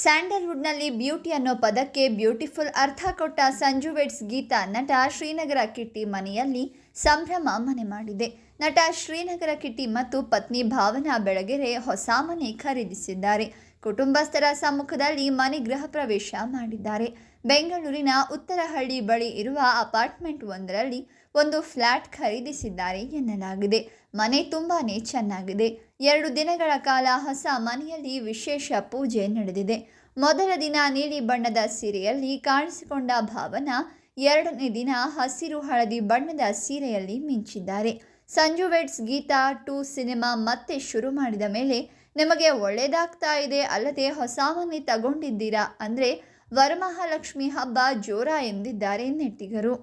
ಸ್ಯಾಂಡಲ್ವುಡ್ನಲ್ಲಿ beauty ಅನ್ನೋ ಪದಕ್ಕೆ beautiful ಅರ್ಥ ಕೊಟ್ಟ ಸಂಜು ವೆಡ್ಸ್ ಗೀತಾ ನಟ ಶ್ರೀನಗರ ಕಿಟ್ಟಿ ಮನೆಯಲ್ಲಿ ಸಂಭ್ರಮ ಮನೆ ಮಾಡಿದೆ. ನಟ ಶ್ರೀನಗರ ಕಿಟ್ಟಿ ಮತ್ತು ಪತ್ನಿ ಭಾವನಾ ಬೆಳಗೆರೆ ಹೊಸ ಮನೆ ಖರೀದಿಸಿದ್ದಾರೆ. ಕುಟುಂಬಸ್ಥರ ಸಮ್ಮುಖದಲ್ಲಿ ಮನೆ ಗೃಹ ಪ್ರವೇಶ ಮಾಡಿದ್ದಾರೆ. ಬೆಂಗಳೂರಿನ ಉತ್ತರಹಳ್ಳಿ ಬಳಿ ಇರುವ ಅಪಾರ್ಟ್ಮೆಂಟ್ ಒಂದರಲ್ಲಿ ಒಂದು ಫ್ಲ್ಯಾಟ್ ಖರೀದಿಸಿದ್ದಾರೆ ಎನ್ನಲಾಗಿದೆ. ಮನೆ ತುಂಬಾನೇ ಚೆನ್ನಾಗಿದೆ. 2 ದಿನಗಳ ಕಾಲ ಹೊಸ ಮನೆಯಲ್ಲಿ ವಿಶೇಷ ಪೂಜೆ ನಡೆದಿದೆ. ಮೊದಲ ದಿನ ನೀಲಿ ಬಣ್ಣದ ಸೀರೆಯಲ್ಲಿ ಕಾಣಿಸಿಕೊಂಡ ಭಾವನಾ 2ನೇ ದಿನ ಹಸಿರು ಹಳದಿ ಬಣ್ಣದ ಸೀರೆಯಲ್ಲಿ ಮಿಂಚಿದ್ದಾರೆ. ಸಂಜು ವೆಡ್ಸ್ ಗೀತಾ 2 ಸಿನಿಮಾ ಮತ್ತೆ ಶುರು ಮಾಡಿದ ಮೇಲೆ ನಿಮಗೆ ಒಳ್ಳೆಯದಾಗ್ತಾ ಇದೆ ಅಲ್ಲದೆ ಹೊಸ ಮನೆ ತಗೊಂಡಿದ್ದೀರಾ ಅಂದರೆ ವರಮಹಾಲಕ್ಷ್ಮಿ ಹಬ್ಬ ಜೋರ ಎಂದಿದ್ದಾರೆ ನೆಟ್ಟಿಗರು.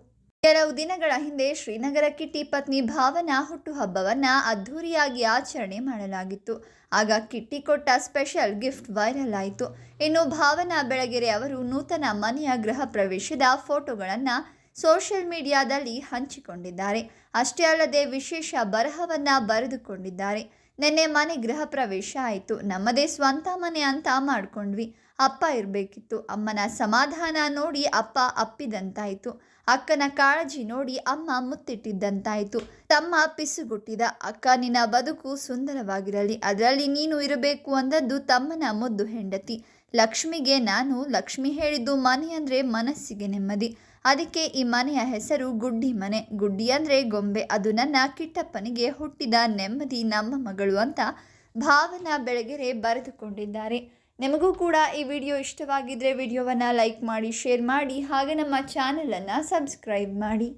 ಕೆಲವು ದಿನಗಳ ಹಿಂದೆ ಶ್ರೀನಗರ ಕಿಟ್ಟಿ ಪತ್ನಿ ಭಾವನಾ ಹುಟ್ಟುಹಬ್ಬವನ್ನು ಅದ್ಧೂರಿಯಾಗಿ ಆಚರಣೆ ಮಾಡಲಾಗಿತ್ತು. ಆಗ ಕಿಟ್ಟಿ ಕೊಟ್ಟ ಸ್ಪೆಷಲ್ ಗಿಫ್ಟ್ ವೈರಲ್ ಆಯಿತು. ಇನ್ನು ಭಾವನಾ ಬೆಳಗೆರೆ ಅವರು ನೂತನ ಮನೆಯ ಗೃಹ ಪ್ರವೇಶದ ಫೋಟೋಗಳನ್ನು ಸೋಷಿಯಲ್ ಮೀಡಿಯಾದಲ್ಲಿ ಹಂಚಿಕೊಂಡಿದ್ದಾರೆ. ಅಷ್ಟೇ ಅಲ್ಲದೆ ವಿಶೇಷ ಬರಹವನ್ನು ಬರೆದುಕೊಂಡಿದ್ದಾರೆ. ನಿನ್ನೆ ಮನೆ ಗೃಹ ಪ್ರವೇಶ ಆಯಿತು. ನಮ್ಮದೇ ಸ್ವಂತ ಮನೆ ಅಂತ ಮಾಡ್ಕೊಂಡ್ವಿ. ಅಪ್ಪ ಇರಬೇಕಿತ್ತು. ಅಮ್ಮನ ಸಮಾಧಾನ ನೋಡಿ ಅಪ್ಪ ಅಪ್ಪಿದಂತಾಯಿತು. ಅಕ್ಕನ ಕಾಳಜಿ ನೋಡಿ ಅಮ್ಮ ಮುತ್ತಿಟ್ಟಿದ್ದಂತಾಯಿತು. ತಮ್ಮ ಪಿಸುಗುಟ್ಟಿದ. ಅಕ್ಕ ನಿನ್ನ ಬದುಕು ಸುಂದರವಾಗಿರಲಿ, ಅದರಲ್ಲಿ ನೀನು ಇರಬೇಕು ಅಂದದ್ದು ತಮ್ಮನ ಮುದ್ದು ಹೆಂಡತಿ ಲಕ್ಷ್ಮಿಗೆ. ನಾನು ಲಕ್ಷ್ಮಿ ಹೇಳಿದ್ದು ಮನೆ ಅಂದರೆ ಮನಸ್ಸಿಗೆ ನೆಮ್ಮದಿ. ಅದಕ್ಕೆ ಈ ಮನೆಯ ಹೆಸರು ಗುಡ್ಡಿ ಮನೆ. ಗುಡ್ಡಿ ಅಂದರೆ ಗೊಂಬೆ. ಅದು ನನ್ನ ಕಿಟ್ಟಪ್ಪನಿಗೆ ಹುಟ್ಟಿದ ನೆಮ್ಮದಿ ನಮ್ಮ ಮಗಳು ಅಂತ ಭಾವನಾ ಬೆಳಗೆರೆ ಬರೆದುಕೊಂಡಿದ್ದಾರೆ. ನಿಮಗೂ ಕೂಡ ಈ ವಿಡಿಯೋ ಇಷ್ಟವಾಗಿದ್ದರೆ ವಿಡಿಯೋವನ್ನು ಲೈಕ್ ಮಾಡಿ, ಶೇರ್ ಮಾಡಿ, ಹಾಗೆ ನಮ್ಮ ಚಾನಲನ್ನು ಸಬ್ಸ್ಕ್ರೈಬ್ ಮಾಡಿ.